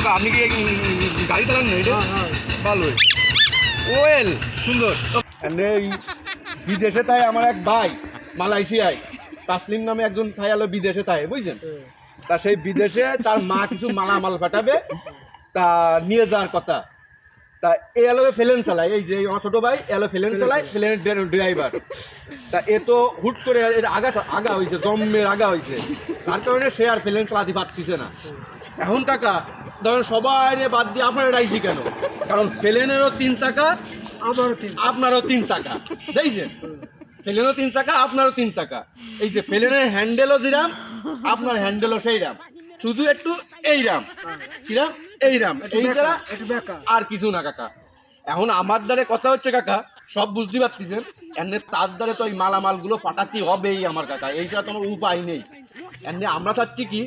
কাকা আপনি কি গাড়ি চালান না? এটা ভালোই ওয়েল সুন্দর। এই বিদেশে তাই আমার এক ভাই মালয়েশিয়ায় তাসলিম নামে একজন থাই আলো বিদেশে তাই বুঝছেন। তা সেই বিদেশে তার মা কিছু মালামাল পাঠাবে, তা নিয়ে যাওয়ার কথা। তা এ এলো ফেলেন চালায়, এই যে আমার ছোট ভাই এলো ফেলেন চালায়, ফেলেনের ড্রাইভার। তা এ তো হুট করে এর আগা হয়েছে, জম্মের আগা হয়েছে, তার কারণে সে আর ফেলেন চালাতে পারতেছে না। এখন টাকা ধরেন সবাই বাদ দিয়ে আপনারা রাইছি কেন? কারণ ফেলেনেরও 3 চাকা, আপনারও 3 চাকা, দেখছেন? ফেলেনও 3 চাকা, আপনারও 3 চাকা। এই যে ফেলেনের হ্যান্ডেলও যেরাম, আপনার হ্যান্ডেলও সেই রাম, শুধু একটু এই রাম, কিরাম এই রাম, এই ছাড়া আর কিছু না কাকা। এখন আমার দ্বারে কথা হচ্ছে কাকা, সব বুঝতে পারতেছেন, এমনি তার দ্বারে তো ওই মালামাল গুলো পাঠাতে হবেই আমার কাকা, এইটা তোমার উপায় নেই। এমনি আমরা চাচ্ছি কি,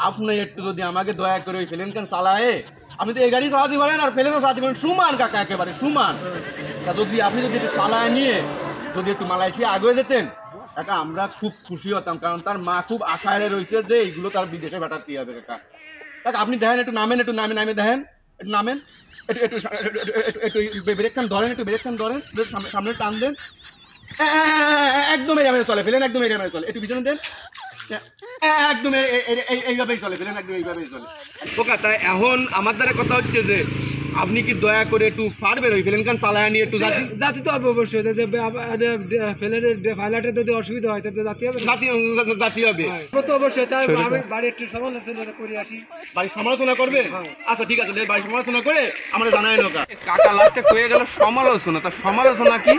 আপনি একটু যদি আমাকে দয়া করে ওই ফেলেন কেন চালায়, আপনি তো এই গাড়ি চালাতে পারেন আর ফেলেনও চালাতে পারেন, সমান কাকা, একেবারে সমান। তা যদি আপনি যদি একটু চালায় নিয়ে যদি একটু মালয়েশিয়া আগে যেতেন কাকা, আমরা খুব খুশি হতাম। কারণ তার মা খুব আশায় রয়েছে যে এইগুলো তার বিদেশে পাঠাতে হবে কাকা। কাকা আপনি দেখেন, একটু নামেন, একটু নামে দেখেন, একটু নামেন, একটু একটু একটু ব্রেকখান ধরেন, একটু ব্রেকখান ধরেন, সামনে টান দেন, একদম এই রামে চলে ফেলেন, একদম এই রামে চলে, একটু পিছনে দেন, একদম এইভাবেই চলে ফেলেন, একদম এইভাবেই চলে। ওকা তাই এখন আমার দ্বারা কথা হচ্ছে যে আপনি কি দয়া করে একটু পারবেন ওই ফেলেন কান চালায় নিয়ে একটু জাতি তো হবে অবশ্যই, ফেলেনের ফাইলাটের যদি অসুবিধা হয় তাতে জাতি হবে, জাতি হবে তো অবশ্যই। তাই আমি বাড়ি একটু সমালোচনা করে আসি। বাড়ির সমালোচনা করবে? আচ্ছা ঠিক আছে, বাড়ির সমালোচনা করে আমরা জানাই না কাকা। লাস্টে হয়ে গেল সমালোচনা। তা সমালোচনা কি?